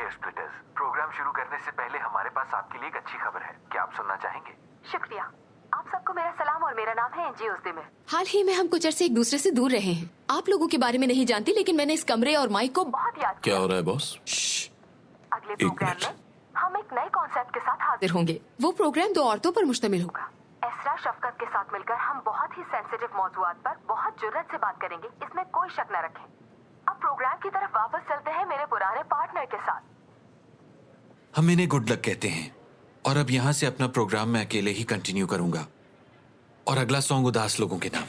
Dear splitters, programme शुरू करने से पहले हमारे पास आपके लिए एक अच्छी खबर है। क्या आप सुनना चाहेंगे? शुक्रिया। आप सबको मेरा सलाम और मेरा नाम है एंजी उज़्दिमिर। हाल ही में हम कुछ अरसे एक दूसरे से दूर रहे हैं। आप लोगों के बारे में नहीं जानती, लेकिन मैंने इस कमरे और माइक को बहुत याद क्या किया। हो रहा है बॉस? अगले प्रोग्राम में हम एक नए कॉन्सेप्ट के साथ हाजिर होंगे। वो प्रोग्राम 2 औरतों पर मुश्तमिल होगा। होगा। एसरा शफकत के साथ मिलकर हम बहुत ही सेंसिटिव मौज़ूआत पर बहुत जुर्रत से बात करेंगे, इसमें कोई शक न रखें। अब प्रोग्राम की तरफ वापस चलते हैं मेरे पुराने पार्टनर के साथ। हम इन्हें गुड लक कहते हैं और अब यहाँ से अपना प्रोग्राम मैं अकेले ही कंटिन्यू करूंगा। और अगला सॉन्ग उदास लोगों के नाम।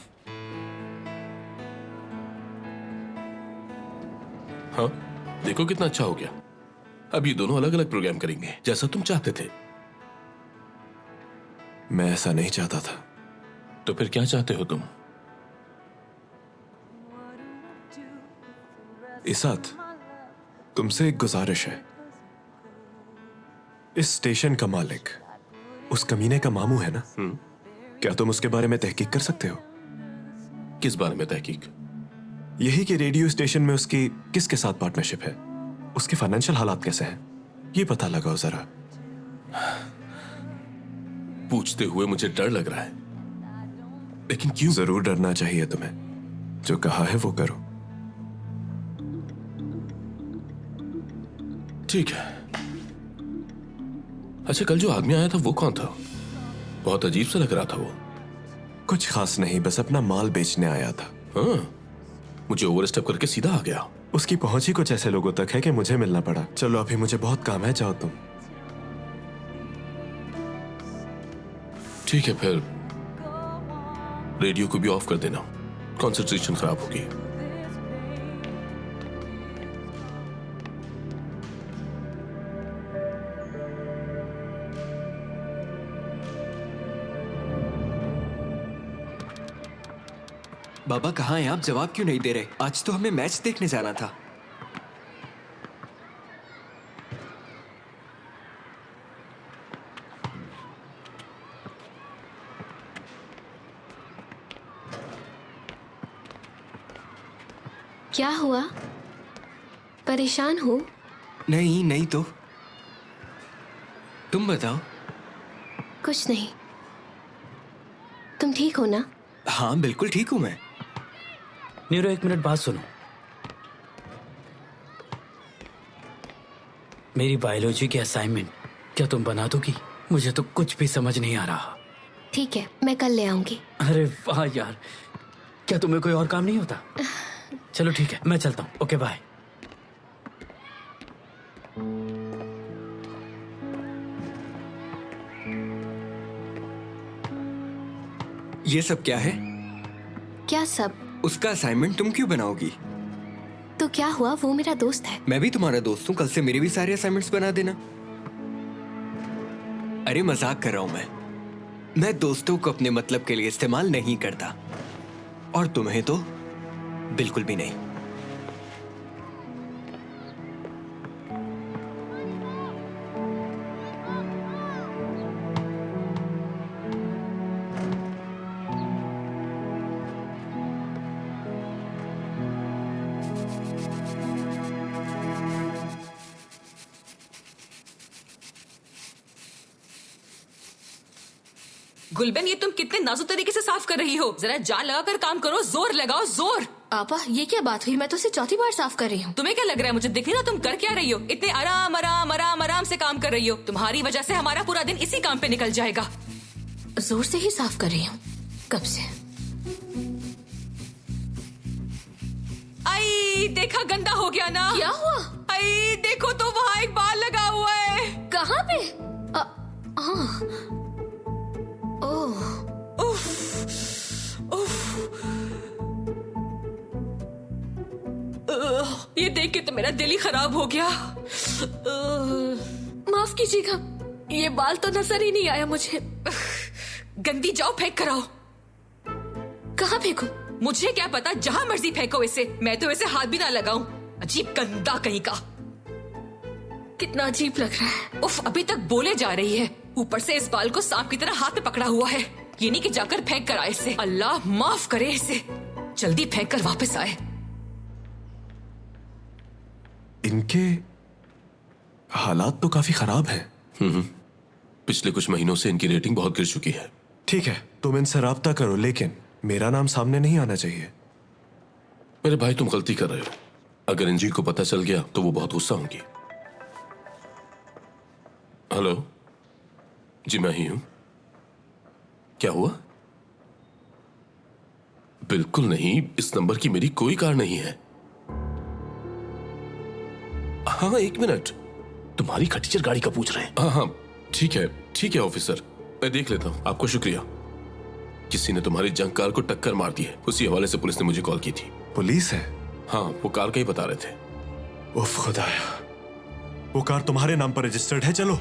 हाँ, देखो कितना अच्छा हो गया। अब ये दोनों अलग अलग प्रोग्राम करेंगे, जैसा तुम चाहते थे। मैं ऐसा नहीं चाहता था। तो फिर क्या चाहते हो तुम? इसात, तुमसे एक गुजारिश है। इस स्टेशन का मालिक उस कमीने का मामू है ना? क्या तुम उसके बारे में तहकीक कर सकते हो? किस बारे में तहकीक? यही कि रेडियो स्टेशन में उसकी किसके साथ पार्टनरशिप है, उसके फाइनेंशियल हालात कैसे हैं, ये पता लगाओ जरा। पूछते हुए मुझे डर लग रहा है, लेकिन क्यों? जरूर डरना चाहिए तुम्हें। जो कहा है वो करो। ठीक है। अच्छा, कल जो आदमी आया था वो कौन था? बहुत अजीब सा लग रहा था वो। कुछ खास नहीं, बस अपना माल बेचने आया था। हाँ, मुझे ओवरस्टेप करके सीधा आ गया। उसकी पहुंच ही कुछ ऐसे लोगों तक है कि मुझे मिलना पड़ा। चलो अभी मुझे बहुत काम है, जाओ तुम। ठीक है, फिर रेडियो को भी ऑफ कर देना, कंसंट्रेशन खराब होगी। बाबा कहाँ हैं आप? जवाब क्यों नहीं दे रहे? आज तो हमें मैच देखने जाना था। क्या हुआ? परेशान हो? नहीं नहीं तो तुम बताओ। कुछ नहीं। तुम ठीक हो ना? हाँ बिल्कुल ठीक हूँ मैं। नीरो, 1 मिनट बात सुनो। मेरी बायोलॉजी की असाइनमेंट क्या तुम बना दोगी? मुझे तो कुछ भी समझ नहीं आ रहा। ठीक है, मैं कल ले आऊंगी। अरे वाह यार, क्या तुम्हें कोई और काम नहीं होता? चलो ठीक है, मैं चलता हूँ। Okay bye. ये सब क्या है? क्या सब? उसका असाइनमेंट तुम क्यों बनाओगी? तो क्या हुआ, वो मेरा दोस्त है। मैं भी तुम्हारा दोस्त हूँ, कल से मेरे भी सारे असाइनमेंट्स बना देना। अरे मजाक कर रहा हूँ मैं दोस्तों को अपने मतलब के लिए इस्तेमाल नहीं करता, और तुम्हें तो बिल्कुल भी नहीं। गुलबन, ये तुम कितने नाजुक तरीके से साफ कर रही हो। जरा जान लगा कर काम करो, जोर लगाओ, जोर। आपा, ये क्या बात हुई? मैं तो इसे 4थी बार साफ कर रही हूँ। तुम्हें क्या लग रहा है मुझे दिख नहीं रहा तुम कर क्या रही हो? इतने आराम आराम आराम आराम से काम कर रही हो। तुम्हारी वजह से हमारा पूरा दिन इसी काम पे निकल जाएगा। जोर से ही साफ कर रही हूँ, कब से। आई देखा, गंदा हो गया ना। क्या हुआ? आई देखो तो वहाँ एक बाल लगा हुआ है। कहाँ पे? ओह, उफ, उफ। ये देख के तो मेरा दिल ही खराब हो गया। माफ कीजिएगा, ये बाल तो नजर ही नहीं आया मुझे। गंदी, जाओ फेंक कर आओ। कहाँ फेंकूं? मुझे क्या पता, जहां मर्जी फेंको इसे। मैं तो इसे हाथ भी ना लगाऊं। अजीब गंदा कहीं का। कितना अजीब लग रहा है। उफ, अभी तक बोले जा रही है। ऊपर से इस बाल को सांप की तरह हाथ में पकड़ा हुआ है। ये नहीं कि जाकर फेंक कर आए इसे। अल्लाह माफ करे इसे। जल्दी फेंक कर वापस आए। इनके हालात तो काफी खराब हैं। पिछले कुछ महीनों से इनकी रेटिंग बहुत गिर चुकी है। ठीक है, तुम इनसे राब्ता करो, लेकिन मेरा नाम सामने नहीं आना चाहिए। मेरे भाई, तुम गलती कर रहे हो। अगर इंजी को पता चल गया तो वो बहुत गुस्सा होंगी। हेलो जी, मैं ही हूं। क्या हुआ? बिल्कुल नहीं, इस नंबर की मेरी कोई कार नहीं है। हाँ, एक मिनट, तुम्हारी खटीचर गाड़ी का पूछ रहे हैं। हाँ हाँ, ठीक है ऑफिसर, मैं देख लेता हूं। आपको शुक्रिया। किसी ने तुम्हारी जंक कार को टक्कर मार दी है, उसी हवाले से पुलिस ने मुझे कॉल की थी। पुलिस है? हाँ, वो कार का ही बता रहे थे। उफ खुदाया, वो कार तुम्हारे नाम पर रजिस्टर्ड है। चलो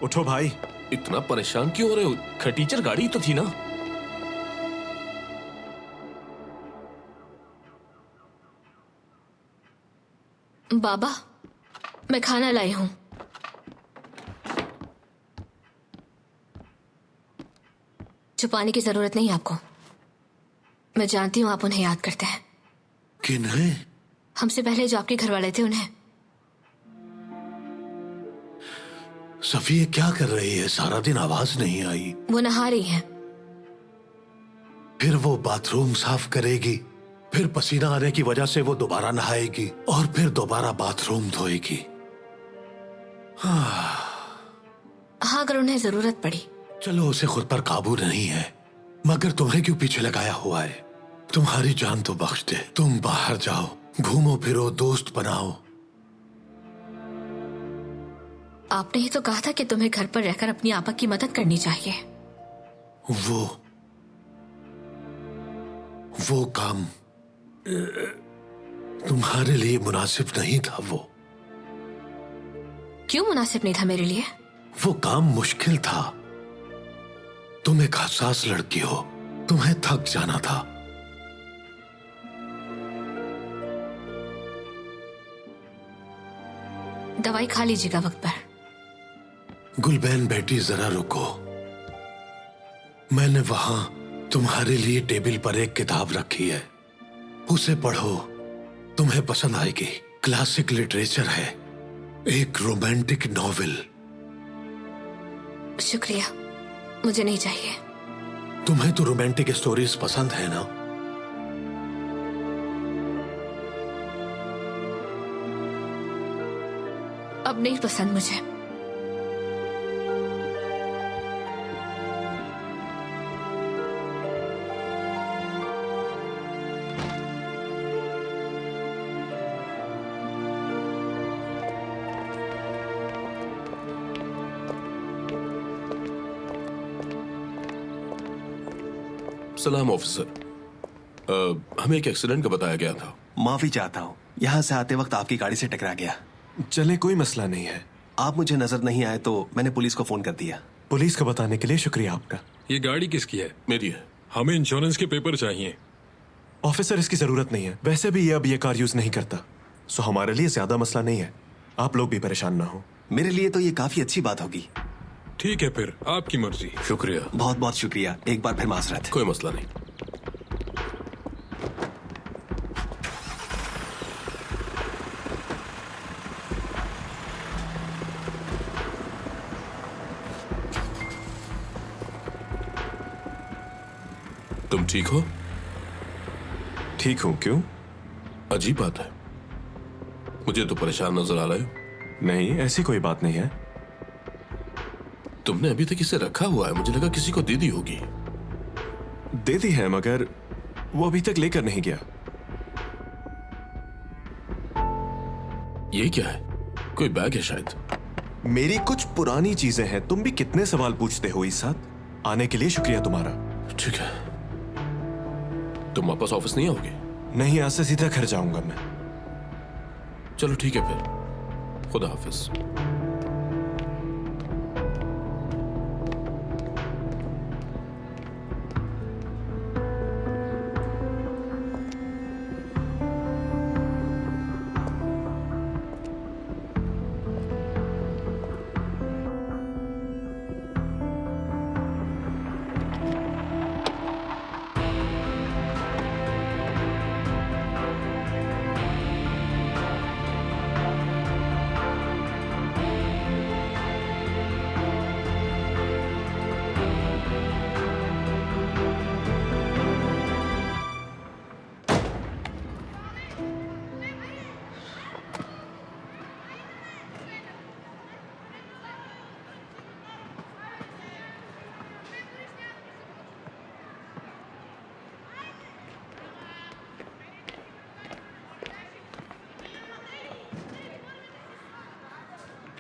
उठो भाई। इतना परेशान क्यों हो रहे हो? खटीचर गाड़ी तो थी ना। बाबा, मैं खाना लाई हूं। छुपाने की जरूरत नहीं आपको। मैं जानती हूं आप उन्हें याद करते हैं। किन्हें? हमसे पहले जो आपके घर वाले थे उन्हें। सफी क्या कर रही है? सारा दिन आवाज नहीं आई। वो नहा रही हैं। फिर वो बाथरूम साफ करेगी, फिर पसीना आने की वजह से वो दोबारा नहाएगी और फिर दोबारा बाथरूम धोएगी। हाँ, अगर उन्हें जरूरत पड़ी। चलो, उसे खुद पर काबू नहीं है, मगर तुम्हें क्यों पीछे लगाया हुआ है? तुम्हारी जान तो बख्श दे। तुम बाहर जाओ, घूमो फिरो, दोस्त बनाओ। आपने ही तो कहा था कि तुम्हें घर पर रहकर अपनी आपा की मदद करनी चाहिए। वो काम तुम्हारे लिए मुनासिब नहीं था। वो क्यों मुनासिब नहीं था मेरे लिए? वो काम मुश्किल था। तुम एक हसास लड़की हो, तुम्हें थक जाना था। दवाई खा लीजिएगा वक्त पर। गुलबैन बेटी, जरा रुको। मैंने वहां तुम्हारे लिए टेबल पर एक किताब रखी है, उसे पढ़ो, तुम्हें पसंद आएगी। क्लासिक लिटरेचर है, एक रोमांटिक नॉवेल। शुक्रिया, मुझे नहीं चाहिए। तुम्हें तो रोमांटिक स्टोरीज पसंद है ना? अब नहीं पसंद मुझे। सलाम ऑफिसर, हमें एक एक्सीडेंट का बताया गया था। माफी चाहता हूँ, यहाँ से आते वक्त आपकी गाड़ी से टकरा गया। चले, कोई मसला नहीं है। आप मुझे नजर नहीं आए तो मैंने पुलिस को फोन कर दिया। पुलिस को बताने के लिए शुक्रिया आपका। ये गाड़ी किसकी है? मेरी है। हमें इंश्योरेंस के पेपर चाहिए। ऑफिसर, इसकी जरूरत नहीं है। वैसे भी ये अब ये कार यूज नहीं करता, सो हमारे लिए ज्यादा मसला नहीं है। आप लोग भी परेशान ना हो। मेरे लिए तो ये काफी अच्छी बात होगी। ठीक है, फिर आपकी मर्जी। शुक्रिया, बहुत बहुत शुक्रिया। एक बार फिर माजरत। कोई मसला नहीं। तुम ठीक हो? ठीक हूं। क्यों? अजीब बात है, मुझे तो परेशान नजर आ रहे हो। नहीं, ऐसी कोई बात नहीं है। तुमने अभी तक इसे रखा हुआ है, मुझे लगा किसी को दे दी होगी। दे दी है, मगर वो अभी तक लेकर नहीं गया। ये क्या है? कोई बैग है शायद। मेरी कुछ पुरानी चीजें हैं। तुम भी कितने सवाल पूछते हो इस साथ। आने के लिए शुक्रिया तुम्हारा। ठीक है, तुम वापस ऑफिस नहीं आओगे? नहीं, आज से सीधा घर जाऊंगा मैं। चलो ठीक है फिर, खुदा हाफिज।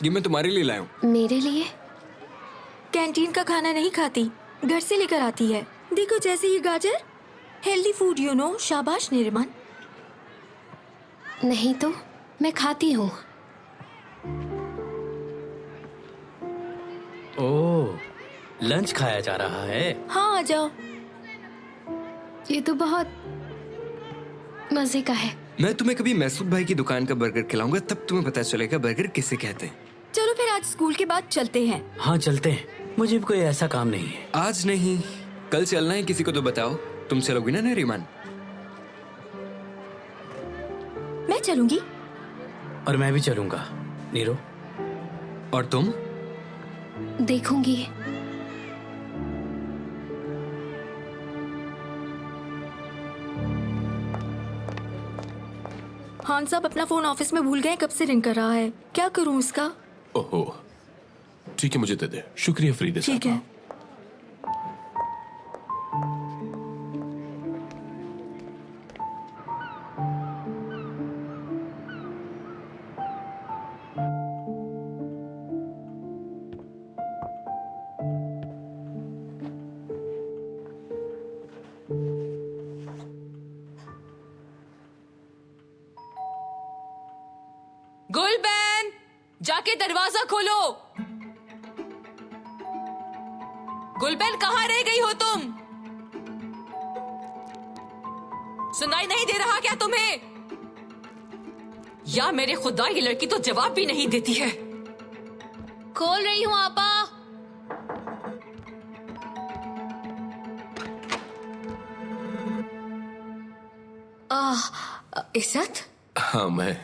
ये मैं तुम्हारे लिए लाया हूँ। मेरे लिए? कैंटीन का खाना नहीं खाती, घर से लेकर आती है। देखो जैसे ये गाजर, हेल्दी फूड यू नो। शाबाश निरिमान। नहीं तो मैं खाती हूँ। ओह, लंच खाया जा रहा है। हाँ आ जाओ। ये तो बहुत मजे का है। मैं तुम्हें कभी मैसूद भाई की दुकान का बर्गर खिलाऊंगा, तब तुम्हें पता चलेगा बर्गर किसे कहते हैं। चलो फिर आज स्कूल के बाद चलते हैं। हाँ चलते हैं, मुझे भी कोई ऐसा काम नहीं है। आज नहीं, कल चलना है। किसी को तो बताओ। तुम चलोगी ना नरीमान? मैं चलूंगी। और मैं भी चलूंगा नीरो। और तुम? देखूंगी। हान साहब अपना फोन ऑफिस में भूल गए, कब से रिंग कर रहा है। क्या करूं इसका? ओहो, ठीक है, मुझे दे दे। शुक्रिया फरीदे साहब। ठीक है। गुलबैन, जाके दरवाजा खोलो। गुलबैन, कहाँ रह गई हो तुम? सुनाई नहीं दे रहा क्या तुम्हें? या मेरे खुदा, ये लड़की तो जवाब भी नहीं देती है। खोल रही हूँ आपा। इज्जत? हाँ, मैं।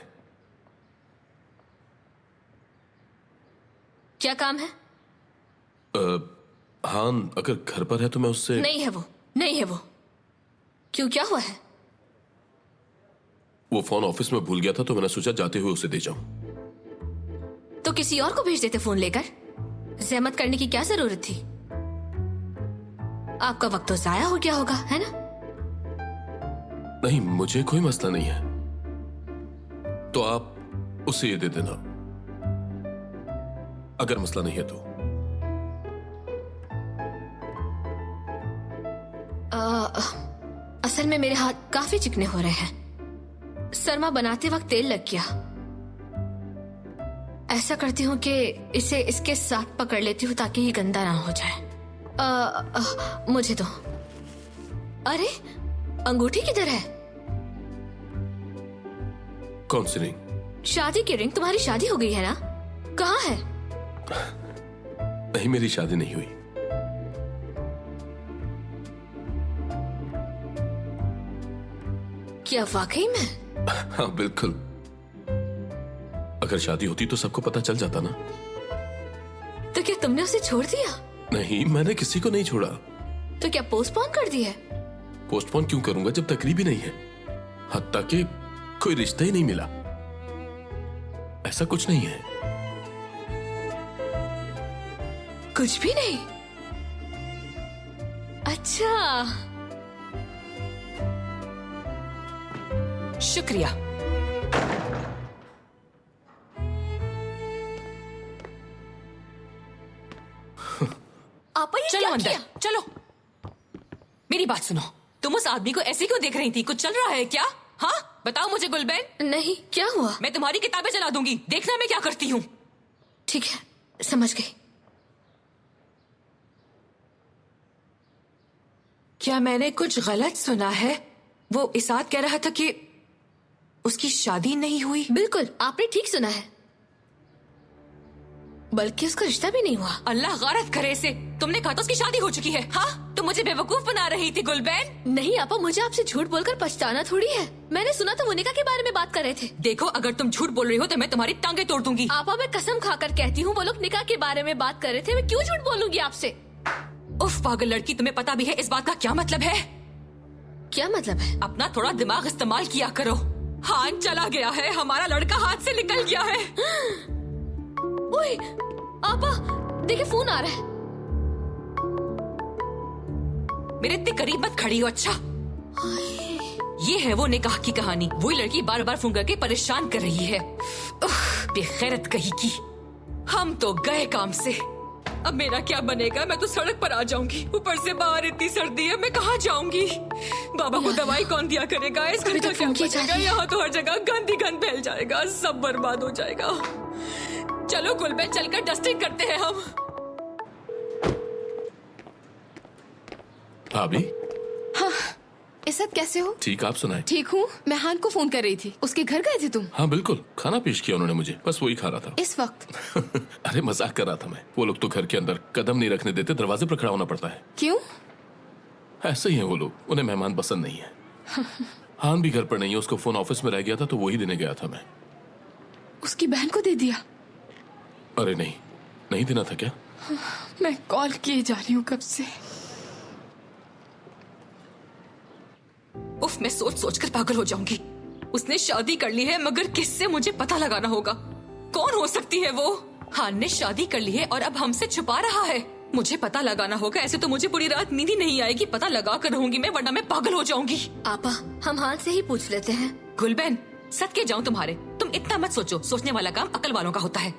क्या काम है? हान अगर घर पर है तो मैं उससे। नहीं है वो, नहीं है वो। क्यों, क्या हुआ है? वो फोन ऑफिस में भूल गया था तो मैंने सोचा जाते हुए उसे दे जाऊं। तो किसी और को भेज देते फोन लेकर। जहमत करने की क्या जरूरत थी? आपका वक्त तो जाया हो गया होगा, है ना? नहीं, मुझे कोई मसला नहीं है। तो आप उसे ये दे देना, अगर मसला नहीं है तो। असल में मेरे हाथ काफी चिकने हो रहे हैं। सरमा बनाते वक्त तेल लग गया। ऐसा करती हूँ कि इसे इसके साथ पकड़ लेती हूँ ताकि ये गंदा ना हो जाए। मुझे दो। अरे, अंगूठी किधर है? कौन सी रिंग? शादी की रिंग। तुम्हारी शादी हो गई है ना? कहाँ है? नहीं, मेरी शादी नहीं हुई। क्या वाकई में? हाँ बिल्कुल। अगर शादी होती तो सबको पता चल जाता ना। तो क्या तुमने उसे छोड़ दिया? नहीं, मैंने किसी को नहीं छोड़ा। तो क्या पोस्टपोन कर दिया? पोस्टपोन क्यों करूंगा जब तकरीब ही नहीं है। हत्ता कि कोई रिश्ता ही नहीं मिला। ऐसा कुछ नहीं है। कुछ भी नहीं? अच्छा, शुक्रिया। आपा, ये चलो क्या अंदर, किया? चलो। मेरी बात सुनो, तुम उस आदमी को ऐसे क्यों देख रही थी? कुछ चल रहा है क्या? हाँ बताओ मुझे गुलबैन। नहीं, क्या हुआ? मैं तुम्हारी किताबें चला दूंगी, देखना मैं क्या करती हूँ। ठीक है, समझ गई। क्या मैंने कुछ गलत सुना है? वो इसाद कह रहा था कि उसकी शादी नहीं हुई। बिल्कुल, आपने ठीक सुना है। बल्कि उसका रिश्ता भी नहीं हुआ। अल्लाह गारत करे इसे। तुमने कहा था उसकी शादी हो चुकी है। हाँ, तुम मुझे बेवकूफ बना रही थी गुलबैन। नहीं आपा, मुझे आपसे झूठ बोलकर पछताना थोड़ी है। मैंने सुना था वो निकाह के बारे में बात कर रहे थे। देखो, अगर तुम झूठ बोल रही हो तो मैं तुम्हारी टांगे तोड़ दूंगी। आपा, मैं कसम खाकर कहती हूँ वो लोग निकाह के बारे में बात कर रहे थे। मैं क्यों झूठ बोलूंगी आपसे? उफ पागल लड़की, तुम्हें पता भी है इस बात का क्या मतलब है? क्या मतलब है? अपना थोड़ा दिमाग इस्तेमाल किया करो। हान चला गया है, हमारा लड़का हाथ से निकल गया है। ओए, आपा देखिए, फोन आ रहा है। मेरे इतने करीब मत खड़ी हो। अच्छा, ये है वो निकाह की कहानी। वही लड़की बार बार फोन करके परेशान कर रही है। बेगैरत कहीं की। हम तो गए काम से। अब मेरा क्या बनेगा? मैं तो सड़क पर आ जाऊंगी। ऊपर से बाहर इतनी सर्दी है, मैं कहाँ जाऊंगी? बाबा को दवाई कौन दिया करेगा? इस घर का क्या बचेगा? यहाँ तो हर जगह गंद फैल जाएगा, सब बर्बाद हो जाएगा। चलो गुलबेन, चलकर डस्टिंग करते हैं हम। भाभी, हाँ, इज़्ज़त कैसे हो? ठीक, आप सुनाए? ठीक हूँ। मैं हान को फोन कर रही थी। उसके घर गए थे तुम? हाँ बिल्कुल, खाना पेश किया उन्होंने मुझे, बस वही खा रहा था। इस वक्त? अरे मजाक कर रहा था मैं। वो लोग तो घर के अंदर कदम नहीं रखने देते, दरवाजे पर खड़ा होना पड़ता है। क्यों? ऐसे ही है वो लोग, उन्हें मेहमान पसंद नहीं है। हान भी घर पर नहीं है, उसको फोन ऑफिस में रह गया था तो वही देने गया था मैं। उसकी बहन को दे दिया? अरे नहीं, नहीं देना था क्या? मैं कॉल किए जा रही हूँ कब से। उफ, मैं सोच सोच कर पागल हो जाऊंगी। उसने शादी कर ली है, मगर किससे मुझे पता लगाना होगा। कौन हो सकती है वो? हान ने शादी कर ली है और अब हमसे छुपा रहा है। मुझे पता लगाना होगा। ऐसे तो मुझे पूरी रात नींद ही नहीं आएगी। पता लगा कर रहूंगी मैं, वरना मैं पागल हो जाऊंगी। आपा, हम हान से ही पूछ लेते हैं। गुलबेन, सदके जाऊं तुम्हारे। तुम इतना मत सोचो, सोचने वाला काम अकल वालों का होता है।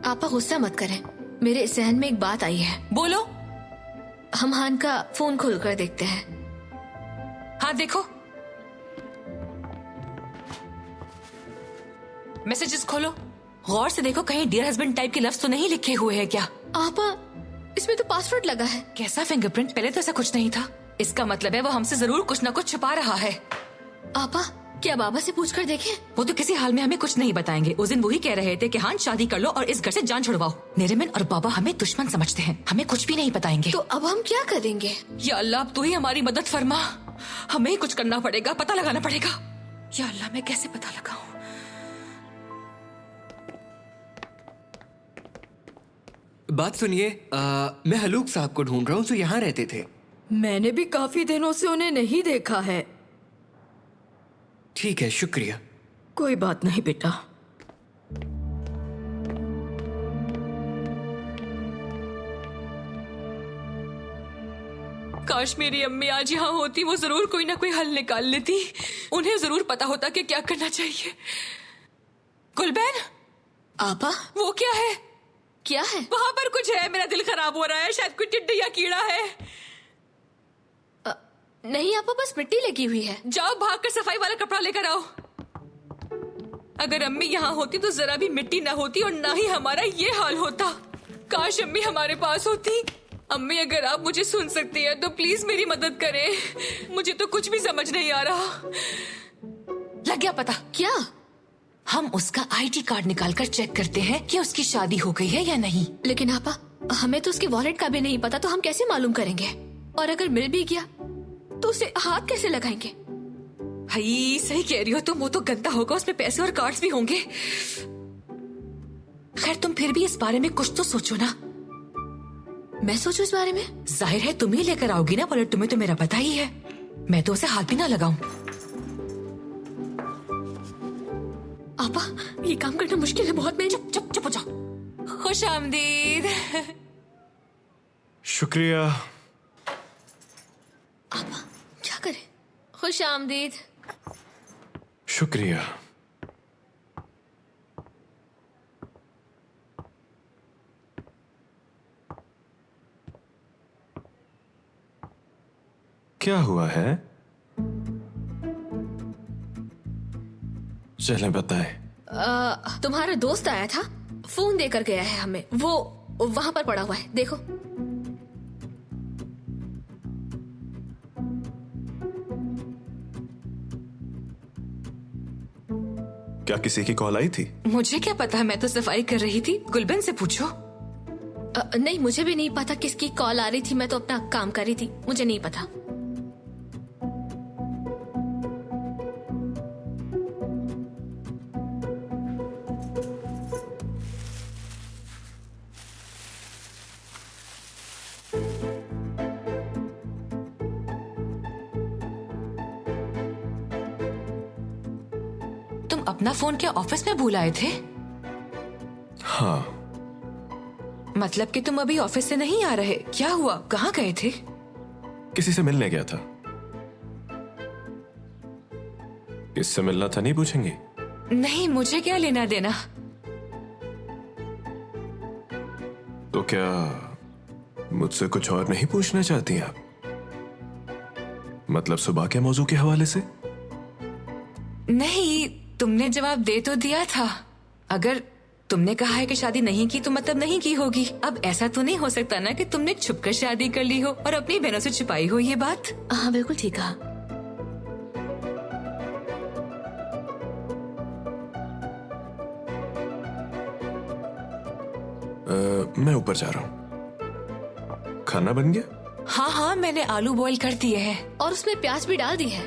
आपा गुस्सा मत करें, मेरे जहन में एक बात आई है। बोलो। हम हान का फोन खोलकर देखते हैं। हाँ देखो, मैसेजेस खोलो, गौर से देखो, कहीं डियर हस्बैंड टाइप के लफ्ज तो नहीं लिखे हुए हैं क्या? आपा, इसमें तो पासवर्ड लगा है। कैसा फिंगरप्रिंट? पहले तो ऐसा कुछ नहीं था। इसका मतलब है वो हमसे जरूर कुछ ना कुछ छुपा रहा है। आपा, क्या बाबा से पूछकर देखें? वो तो किसी हाल में हमें कुछ नहीं बताएंगे। उस दिन वही कह रहे थे कि हाँ शादी कर लो और इस घर से जान छुड़वाओ। नेरिमन और बाबा हमें दुश्मन समझते हैं, हमें कुछ भी नहीं बताएंगे। तो अब हम क्या करेंगे? या अल्लाह, अब तू ही हमारी मदद फरमा। हमें ही कुछ करना पड़ेगा, पता लगाना पड़ेगा। या अल्लाह, मैं कैसे पता लगाऊं? बात सुनिए, मैं हलूक साहब को ढूंढ रहा हूँ जो यहाँ रहते थे। मैंने भी काफी दिनों से उन्हें नहीं देखा है। ठीक है, शुक्रिया। कोई बात नहीं बेटा। काश मेरी अम्मी आज यहाँ होती, वो जरूर कोई ना कोई हल निकाल लेती। उन्हें जरूर पता होता कि क्या करना चाहिए। गुलबैन, आपा, वो क्या है? क्या है? वहां पर कुछ है, मेरा दिल खराब हो रहा है। शायद कोई टिड्डी या कीड़ा है। नहीं आपा, बस मिट्टी लगी हुई है। जाओ भागकर सफाई वाला कपड़ा लेकर आओ। अगर अम्मी यहाँ होती तो जरा भी मिट्टी ना होती और ना ही हमारा ये हाल होता। काश अम्मी हमारे पास होती। अम्मी, अगर आप मुझे सुन सकती है तो प्लीज मेरी मदद करें। मुझे तो कुछ भी समझ नहीं आ रहा। लग गया पता। क्या? हम उसका आईडी कार्ड निकालकर चेक करते हैं कि उसकी शादी हो गई है या नहीं। लेकिन आपा, हमें तो उसके वॉलेट का भी नहीं पता, तो हम कैसे मालूम करेंगे? और अगर मिल भी गया तो उसे हाथ कैसे लगाएंगे? हाय, सही कह रही हो तुम। वो तो गंदा होगा, उसमें पैसे और कार्ड्स भी होंगे। खैर, तुम फिर भी इस बारे में कुछ तो सोचो ना। मैं सोचूं इस बारे में? जाहिर है तुम ही लेकर आओगी ना वॉलेट, तुम्हें तो मेरा पता ही है। मैं तो उसे हाथ भी ना लगाऊं। आपा, ये काम करना मुश्किल है बहुत। मैं चुप चुप चुप हो जाओ। खुश आमदीद। शुक्रिया। आपा, क्या करें? खुश आमदीद। शुक्रिया। क्या हुआ है? चलें बताएं। तुम्हारा दोस्त आया था, फोन देकर गया है हमें। वो वहां पर पड़ा हुआ है, देखो। क्या किसी की कॉल आई थी? मुझे क्या पता, मैं तो सफाई कर रही थी। गुलबेन से पूछो। नहीं, मुझे भी नहीं पता किसकी कॉल आ रही थी। मैं तो अपना काम कर रही थी, मुझे नहीं पता। तुम अपना फोन क्या ऑफिस में भूल आए थे? हाँ। मतलब कि तुम अभी ऑफिस से नहीं आ रहे? क्या हुआ, कहाँ गए थे? किसी से मिलने गया था। किससे मिलना था नहीं पूछेंगे? नहीं, मुझे क्या लेना देना। तो क्या मुझसे कुछ और नहीं पूछना चाहती आप? मतलब सुबह के मौजू के हवाले से? नहीं, तुमने जवाब दे तो दिया था। अगर तुमने कहा है कि शादी नहीं की तो मतलब नहीं की होगी। अब ऐसा तो नहीं हो सकता ना कि तुमने छुपकर शादी कर ली हो और अपनी बहनों से छुपाई हो ये बात। हाँ बिल्कुल ठीक कहा। मैं ऊपर जा रहा हूँ। खाना बन गया? हाँ हाँ, मैंने आलू बॉईल कर दिए हैं और उसमें प्याज भी डाल दी है।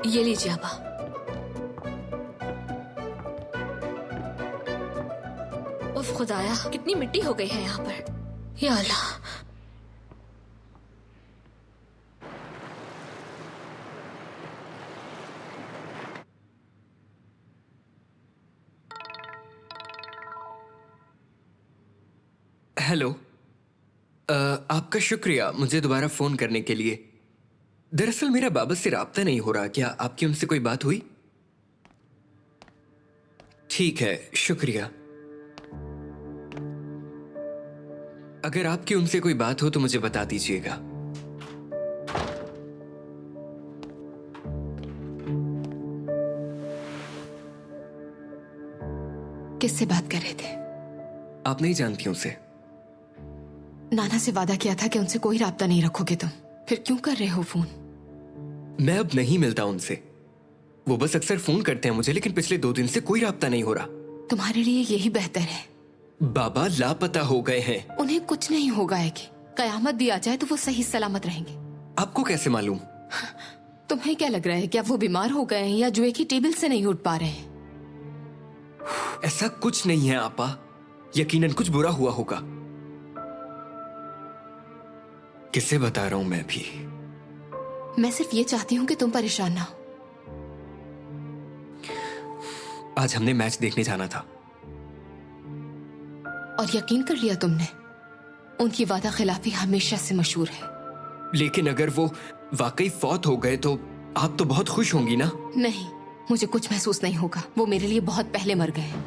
ये लीजिए आपा। उफ खुदाया, कितनी मिट्टी हो गई है यहाँ पर। या अल्लाह। हेलो, आपका शुक्रिया मुझे दोबारा फोन करने के लिए। दरअसल मेरा बाबा से राब्ता नहीं हो रहा। क्या आपकी उनसे कोई बात हुई? ठीक है, शुक्रिया। अगर आपकी उनसे कोई बात हो तो मुझे बता दीजिएगा। किससे बात कर रहे थे? आप नहीं जानती उनसे? नाना से वादा किया था कि उनसे कोई राब्ता नहीं रखोगे तुम, फिर क्यों कर रहे हो फोन? मैं अब नहीं मिलता उनसे। वो बस अक्सर फोन करते हैं मुझे, लेकिन पिछले 2 दिन से कोई राब्ता नहीं हो रहा। तुम्हारे लिए यही बेहतर है। बाबा लापता हो गए हैं। उन्हें कुछ नहीं होगा है कि कयामत भी आ जाए तो वो सही सलामत रहेंगे। आपको कैसे मालूम? तुम्हें क्या लग रहा है, क्या वो बीमार हो गए हैं या जुए की टेबल से नहीं उठ पा रहे हैं? ऐसा कुछ नहीं है आपा, यकीनन कुछ बुरा हुआ होगा। किससे बता रहा हूं मैं भी। मैं सिर्फ ये चाहती हूँ कि तुम परेशान ना हो। आज हमने मैच देखने जाना था। और यकीन कर लिया तुमने? उनकी वादा खिलाफी हमेशा से मशहूर है। लेकिन अगर वो वाकई फौत हो गए तो आप तो बहुत खुश होंगी ना? नहीं, मुझे कुछ महसूस नहीं होगा। वो मेरे लिए बहुत पहले मर गए हैं।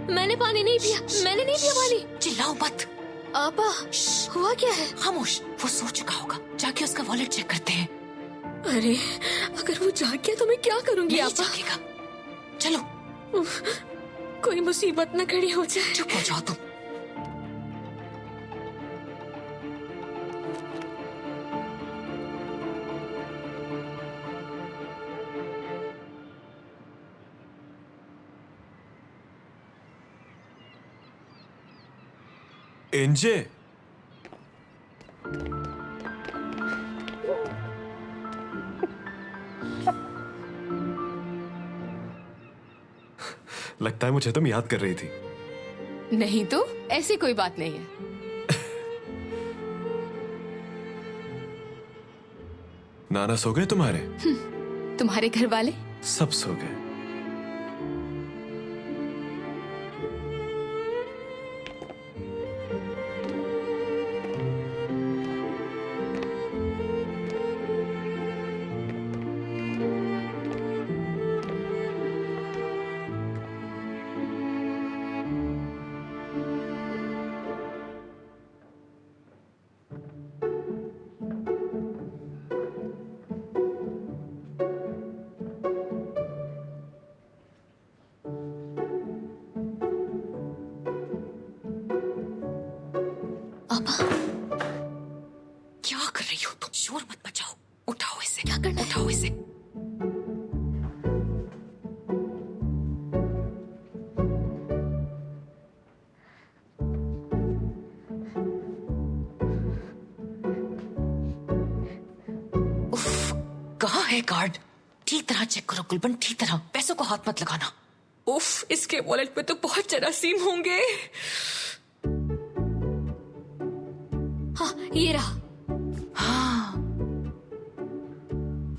मैंने पानी नहीं पिया। मैंने नहीं पिया पानी। चिल्लाओ मत। आपा, हुआ क्या है? खामोश। वो सो चुका होगा, जाके उसका वॉलेट चेक करते हैं। अरे अगर वो जाग गया तो मैं क्या करूंगी? नहीं आपा जागेगा। चलो। कोई मुसीबत न खड़ी हो जाए। चुप हो जाओ तुम। एंजे, लगता है मुझे तुम याद कर रही थी। नहीं तो ऐसी कोई बात नहीं है। नाना सो गए तुम्हारे? तुम्हारे घर वाले? सब सो गए। पापा क्या कर रही हो तुम? शोर मत मचाओ। उठाओ इसे। क्या करना है? उठाओ इसे। उफ, कहाँ है कार्ड? ठीक तरह चेक करो गुलबन, ठीक तरह। पैसों को हाथ मत लगाना। उफ, इसके वॉलेट पे तो बहुत जरासीम होंगे। हाँ, ये रहा। हाँ,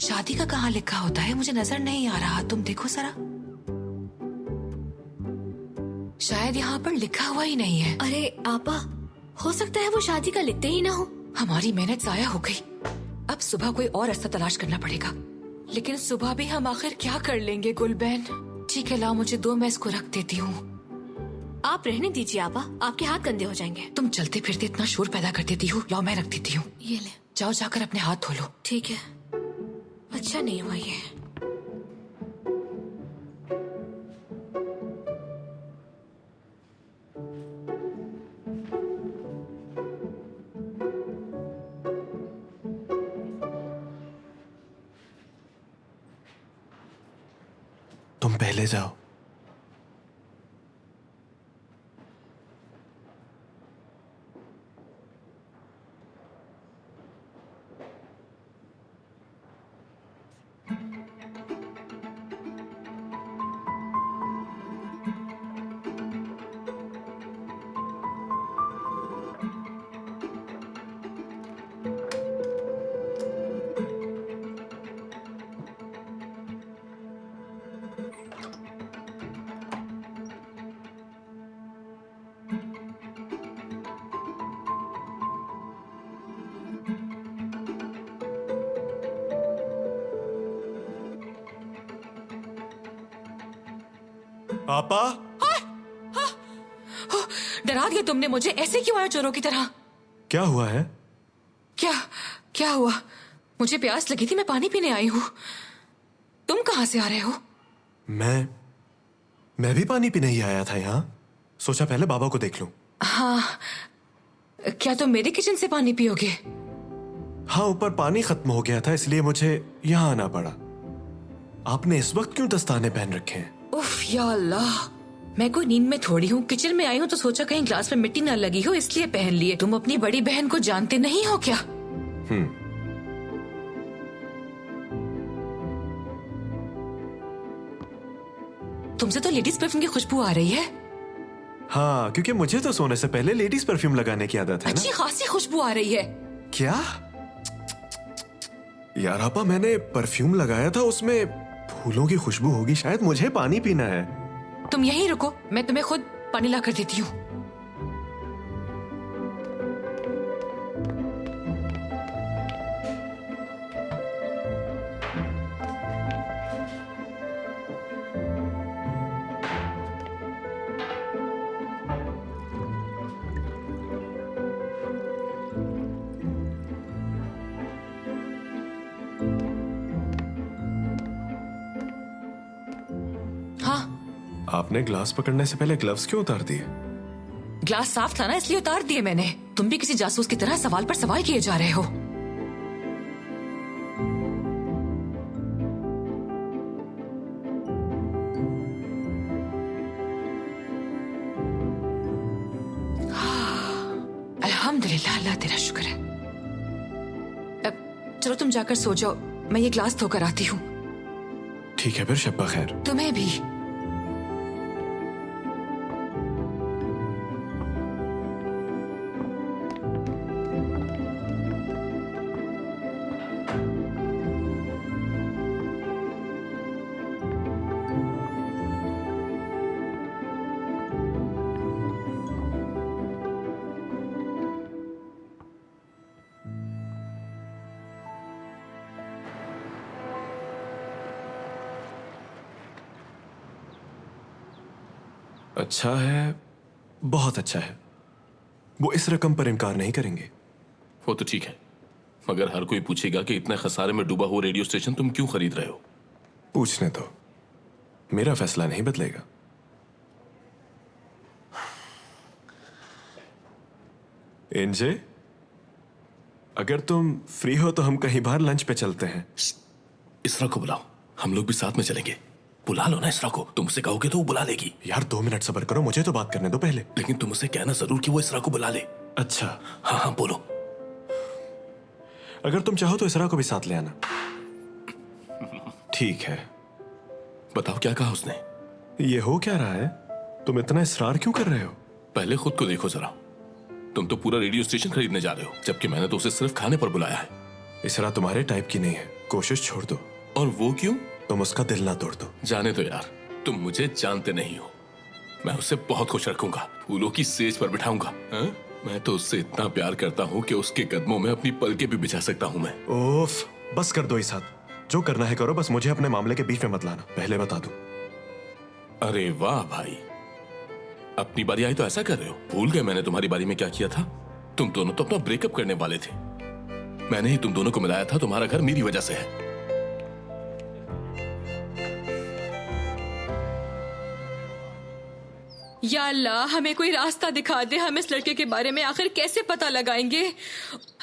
शादी का कहाँ लिखा होता है? मुझे नजर नहीं आ रहा, तुम देखो जरा। शायद यहाँ पर लिखा हुआ ही नहीं है। अरे आपा, हो सकता है वो शादी का लिखते ही ना हो। हमारी मेहनत जाया हो गई। अब सुबह कोई और रास्ता तलाश करना पड़ेगा। लेकिन सुबह भी हम आखिर क्या कर लेंगे गुलबैन? ठीक है, लाओ मुझे दो, मैं इसको रख देती हूँ। आप रहने दीजिए आपा, आपके हाथ गंदे हो जाएंगे। तुम चलते फिरते इतना शोर पैदा कर देती हो। लाओ मैं रख देती हूँ। ये ले। जाओ जाकर अपने हाथ धो लो। ठीक है, अच्छा नहीं हुआ ये। तुम पहले जाओ। पापा, डरा दिया तुमने मुझे। ऐसे क्यों आए चोरों की तरह? क्या हुआ है? क्या क्या हुआ? मुझे प्यास लगी थी, मैं पानी पीने आई हूँ। तुम कहाँ से आ रहे हो? मैं भी पानी पीने ही आया था यहाँ। सोचा पहले बाबा को देख लूं। हाँ, क्या तुम मेरे किचन से पानी पियोगे? हाँ, ऊपर पानी खत्म हो गया था, इसलिए मुझे यहाँ आना पड़ा। आपने इस वक्त क्यों दस्ताने पहन रखे हैं? उफ या अल्लाह, मैं कोई नींद में थोड़ी हूँ। किचन में आई हूँ तो सोचा कहीं ग्लास में मिट्टी न लगी हो, इसलिए पहन लिए। तुम अपनी बड़ी बहन को जानते नहीं हो क्या? तुमसे तो लेडीज परफ्यूम की खुशबू आ रही है। हाँ, क्योंकि मुझे तो सोने से पहले लेडीज परफ्यूम लगाने की आदत है ना। अच्छी खासी खुशबू आ रही है। क्या? यार आपा, मैंने परफ्यूम लगाया था, उसमें फूलों की खुशबू होगी। शायद मुझे पानी पीना है। तुम यहीं रुको, मैं तुम्हें खुद पानी ला कर देती हूँ। आपने ग्लास पकड़ने से पहले ग्लव्स क्यों उतार दिए? ग्लास साफ था ना, इसलिए उतार दिए मैंने। तुम भी किसी जासूस की तरह सवाल पर सवाल किए जा रहे हो। अल्हम्दुलिल्लाह, अल्लाह तेरा शुक्र है। अब चलो तुम जाकर सो जाओ, मैं ये ग्लास धोकर आती हूँ। ठीक है, फिर शब्बा खैर। तुम्हें भी। अच्छा है, बहुत अच्छा है। वो इस रकम पर इनकार नहीं करेंगे। वो तो ठीक है, मगर हर कोई पूछेगा कि इतने खसारे में डूबा हुआ रेडियो स्टेशन तुम क्यों खरीद रहे हो? पूछने दो, मेरा फैसला नहीं बदलेगा। एनजे, अगर तुम फ्री हो तो हम कहीं बाहर लंच पे चलते हैं। इसरा को बुलाओ, हम लोग भी साथ में चलेंगे। बुला लो ना इसरा को, तुम उसे कहोगे तो वो बुला लेगी। यार 2 मिनट सब्र करो, मुझे तो बात करने दो पहले। लेकिन तुम उसे कहना जरूर कि वो इसरा को बुला ले। अच्छा हाँ हाँ बोलो। अगर तुम चाहो तो इसरा को भी साथ ले आना। ठीक है। बताओ क्या कहा उसने? ये हो क्या रहा है? तुम इतना इसरार क्यों कर रहे हो? पहले खुद को देखो जरा, तुम तो पूरा रेडियो स्टेशन खरीदने जा रहे हो, जबकि मैंने तो उसे सिर्फ खाने पर बुलाया है। इसरा तुम्हारे टाइप की नहीं है, कोशिश छोड़ दो। और वो क्यों? तुम उसका दिल ना तोड़ दो। जाने दो यार, तुम मुझे जानते नहीं हो। मैं उसे बहुत खुश रखूंगा, फूलों की सेज पर बिठाऊंगा। मैं तो उससे इतना प्यार करता हूँ कि उसके कदमों में अपनी पलकें भी बिछा सकता हूँ मैं। ओफ, बस कर दो इस हाथ। जो करना है करो, बस मुझे अपने मामले के बीच में मत लाना, पहले बता दो। अरे वाह भाई, अपनी बारी आई तो ऐसा कर रहे हो। भूल गए मैंने तुम्हारी बारी में क्या किया था? तुम दोनों तो अपना ब्रेकअप करने वाले थे। मैंने ही तुम दोनों को मिलाया था, तुम्हारा घर मेरी वजह से है। या अल्लाह, हमें कोई रास्ता दिखा दे। हम इस लड़के के बारे में आखिर कैसे पता लगाएंगे?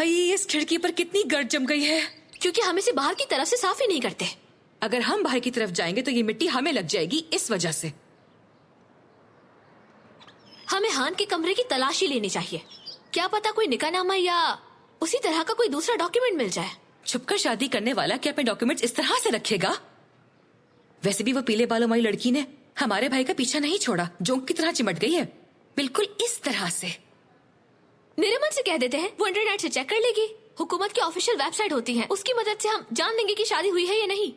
इस खिड़की पर कितनी गर्द जम गई है, क्योंकि हम इसे बाहर की तरफ से साफ ही नहीं करते। अगर हम बाहर की तरफ जाएंगे तो ये मिट्टी हमें लग जाएगी, इस वजह से। हमें हान के कमरे की तलाशी लेनी चाहिए। क्या पता कोई निकाहनामा या उसी तरह का कोई दूसरा डॉक्यूमेंट मिल जाए। छुपकर शादी करने वाला क्या अपने डॉक्यूमेंट्स इस तरह से रखेगा? वैसे भी वो पीले बालों वाली लड़की ने हमारे भाई का पीछा नहीं छोड़ा, जोंक की तरह चिमट गई है, बिल्कुल इस तरह से। मेरे मन से कह देते हैं, वो इंटरनेट से चेक कर लेगी। हुकूमत की ऑफिशियल वेबसाइट होती है, उसकी मदद से हम जान लेंगे कि शादी हुई है या नहीं।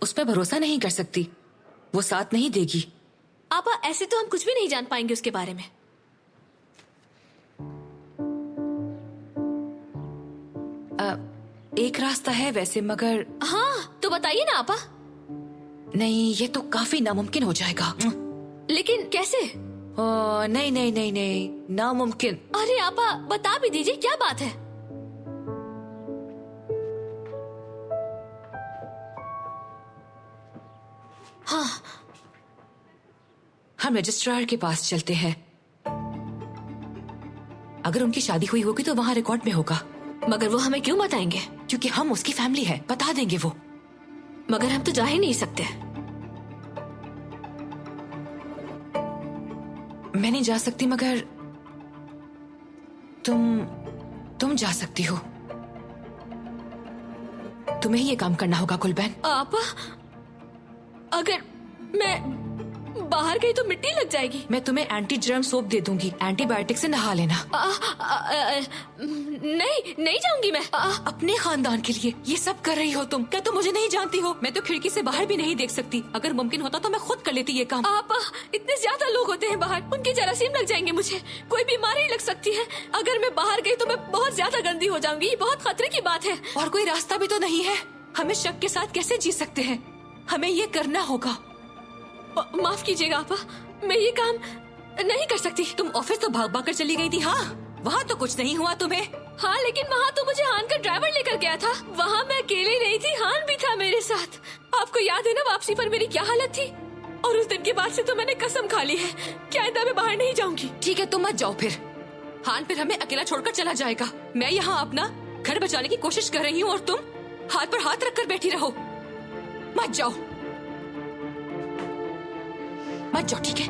उस पर भरोसा नहीं कर सकती, वो साथ नहीं देगी। आपा, ऐसे तो हम कुछ भी नहीं जान पाएंगे उसके बारे में। एक रास्ता है वैसे, मगर। हाँ तो बताइए ना आपा। नहीं, ये तो काफी नामुमकिन हो जाएगा। लेकिन कैसे? नहीं नहीं नहीं नहीं, नामुमकिन। अरे आपा, बता भी दीजिए क्या बात है। हाँ, हम रजिस्ट्रार के पास चलते हैं। अगर उनकी शादी हुई होगी तो वहाँ रिकॉर्ड में होगा। मगर वो हमें क्यों बताएंगे? क्योंकि हम उसकी फैमिली है, बता देंगे वो। मगर हम तो जा ही नहीं सकते। मैं नहीं जा सकती, मगर तुम जा सकती हो। तुम्हें ही ये काम करना होगा गुलबैन। आपा, अगर मैं बाहर गई तो मिट्टी लग जाएगी। मैं तुम्हें एंटी जर्म सोप दे दूंगी, एंटीबायोटिक से नहा लेना। नहीं जाऊंगी मैं। अपने खानदान के लिए ये सब कर रही हो तुम। क्या तुम मुझे नहीं जानती हो? मैं तो खिड़की से बाहर भी नहीं देख सकती। अगर मुमकिन होता तो मैं खुद कर लेती ये काम। आपा, इतने ज्यादा लोग होते हैं बाहर, उनके जरासीम लग जाएंगे मुझे, कोई बीमारी लग सकती है। अगर मैं बाहर गई तो मैं बहुत ज्यादा गंदी हो जाऊंगी, ये बहुत खतरे की बात है। और कोई रास्ता भी तो नहीं है। हमें शक के साथ कैसे जी सकते हैं? हमें ये करना होगा। माफ कीजिएगा आपा, मैं ये काम नहीं कर सकती। तुम ऑफिस तो भाग भाग कर चली गई थी। हाँ, वहाँ तो कुछ नहीं हुआ तुम्हें। हाँ, लेकिन वहाँ तो मुझे हान का ड्राइवर लेकर गया था। वहाँ मैं अकेली नहीं थी, हान भी था मेरे साथ। आपको याद है ना वापसी पर मेरी क्या हालत थी? और उस दिन के बाद से तो मैंने कसम खा ली है कि आइंदा मैं बाहर नहीं जाऊंगी। ठीक है, तुम मत जाओ फिर। हान फिर हमें अकेला छोड़कर चला जाएगा। मैं यहाँ अपना घर बचाने की कोशिश कर रही हूँ और तुम हाथ पर हाथ रखकर बैठी रहो। मत जाओ, मत जाओ, ठीक है?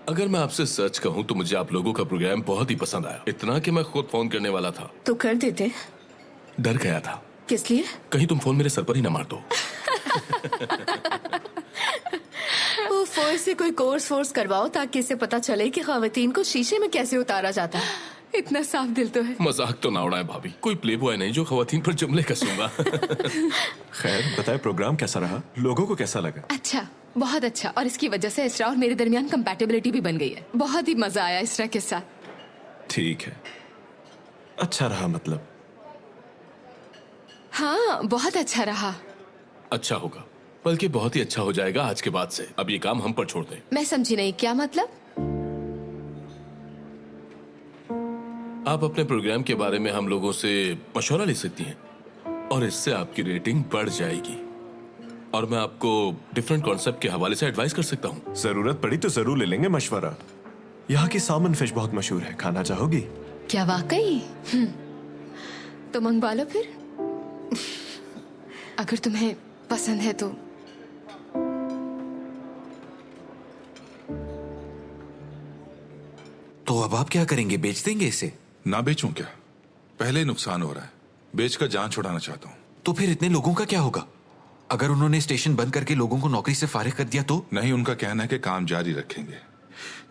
अगर मैं आपसे सच कहूं तो मुझे आप लोगों का प्रोग्राम बहुत ही पसंद आया, इतना कि मैं खुद फोन करने वाला था। तो कर देते। डर गया था। किस लिए? कहीं तुम फोन मेरे सर पर ही ना मार दो। वो फोर्स से कोई कोर्स करवाओ ताकि इसे पता चले कि ख़वातीन को शीशे में कैसे उतारा जाता है। इतना साफ दिल तो है। मजाक तो ना उड़ाए भाभी, कोई प्ले बॉय नहीं जो खवातीन पर जुमले कसूंगा। खैर बताए, प्रोग्राम कैसा रहा? लोगों को कैसा लगा? अच्छा, बहुत अच्छा। और इसकी वजह से इसरा और मेरे दरमियान कंपैटिबिलिटी भी बन गई है। बहुत ही मजा आया इसरा के साथ। ठीक है, अच्छा रहा मतलब? हाँ, बहुत अच्छा रहा। अच्छा होगा, बल्कि बहुत ही अच्छा हो जाएगा आज के बाद से। अब ये काम हम पर छोड़ दें। मैं समझी नहीं, क्या मतलब? आप अपने प्रोग्राम के बारे में हम लोगों से मशवरा ले सकती हैं और इससे आपकी रेटिंग बढ़ जाएगी। और मैं आपको डिफरेंट कॉन्सेप्ट के हवाले से एडवाइस कर सकता हूँ। जरूरत पड़ी तो जरूर ले लेंगे मशवरा। यहाँ की सामन फिश बहुत मशहूर है, खाना चाहोगी? क्या वाकई? तो मंगवा लो फिर। अगर तुम्हें पसंद है तो। तो अब आप क्या करेंगे? बेच देंगे इसे? ना बेचूं क्या? पहले ही नुकसान हो रहा है, बेचकर जान छुड़ाना चाहता हूँ। तो फिर इतने लोगों का क्या होगा? अगर उन्होंने स्टेशन बंद करके लोगों को नौकरी से फारिग कर दिया तो? नहीं, उनका कहना है कि काम जारी रखेंगे,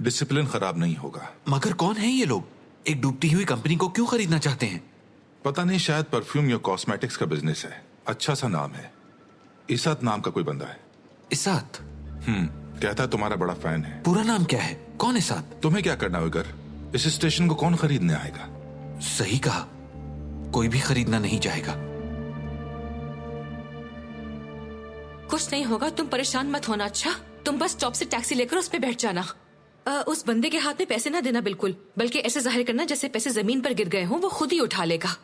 डिसिप्लिन खराब नहीं होगा। मगर कौन है ये लोग? एक डूबती हुई कंपनी को क्यों खरीदना चाहते हैं? पता नहीं, शायद परफ्यूम या कॉस्मेटिक्स का बिजनेस है। अच्छा सा नाम है, इसात नाम का कोई बंदा है। इसात? कहता है तुम्हारा बड़ा फैन है। पूरा नाम क्या है? कौन इसात? तुम्हें क्या करना होगा? इस स्टेशन को कौन खरीदने आएगा? सही कहा, कोई भी खरीदना नहीं चाहेगा। कुछ नहीं होगा, तुम परेशान मत होना। अच्छा, तुम बस स्टॉप से टैक्सी लेकर उस पे बैठ जाना। उस बंदे के हाथ में पैसे ना देना बिल्कुल, बल्कि ऐसे जाहिर करना जैसे पैसे जमीन पर गिर गए हों, वो खुद ही उठा लेगा।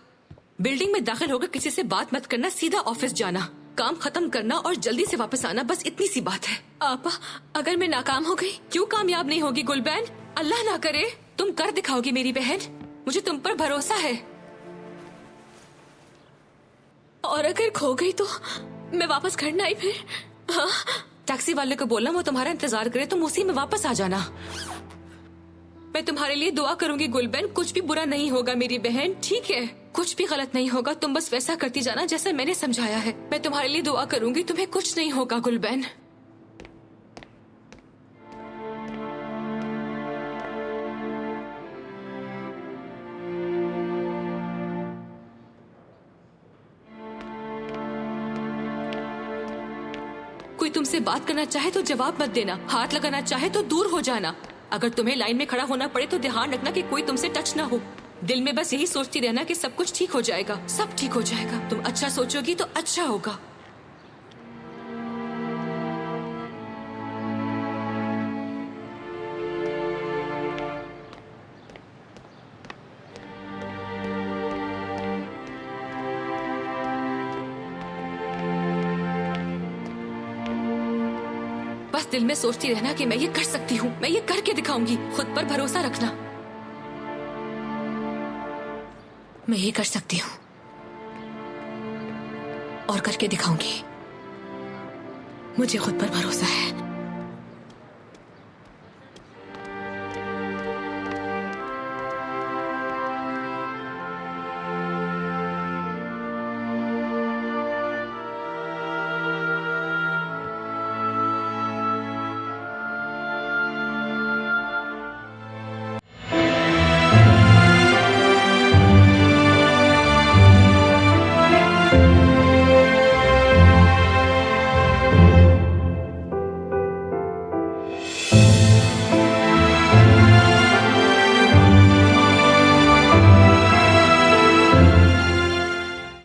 बिल्डिंग में दाखिल होकर किसी से बात मत करना, सीधा ऑफिस जाना, काम खत्म करना और जल्दी से वापस आना, बस इतनी सी बात है। आपा, अगर मैं नाकाम हो गई? क्यों कामयाब नहीं होगी गुलबैन? अल्लाह ना करे, तुम कर दिखाओगी मेरी बहन, मुझे तुम पर भरोसा है। और अगर खो गई तो मैं वापस घर ना आई फिर? हाँ? टैक्सी वाले को बोलना वो तुम्हारा इंतजार करे, तुम उसी में वापस आ जाना। मैं तुम्हारे लिए दुआ करूंगी गुलबैन, कुछ भी बुरा नहीं होगा मेरी बहन, ठीक है? कुछ भी गलत नहीं होगा, तुम बस वैसा करती जाना जैसे मैंने समझाया है। मैं तुम्हारे लिए दुआ करूंगी, तुम्हें कुछ नहीं होगा गुलबैन। कोई तुमसे बात करना चाहे तो जवाब मत देना, हाथ लगाना चाहे तो दूर हो जाना। अगर तुम्हें लाइन में खड़ा होना पड़े तो ध्यान रखना कि कोई तुमसे टच ना हो। दिल में बस यही सोचती रहना कि सब कुछ ठीक हो जाएगा, सब ठीक हो जाएगा। तुम अच्छा सोचोगी तो अच्छा होगा। बस दिल में सोचती रहना कि मैं ये कर सकती हूँ, मैं ये करके दिखाऊंगी। खुद पर भरोसा रखना। मैं ये कर सकती हूँ और करके दिखाऊंगी। मुझे खुद पर भरोसा है।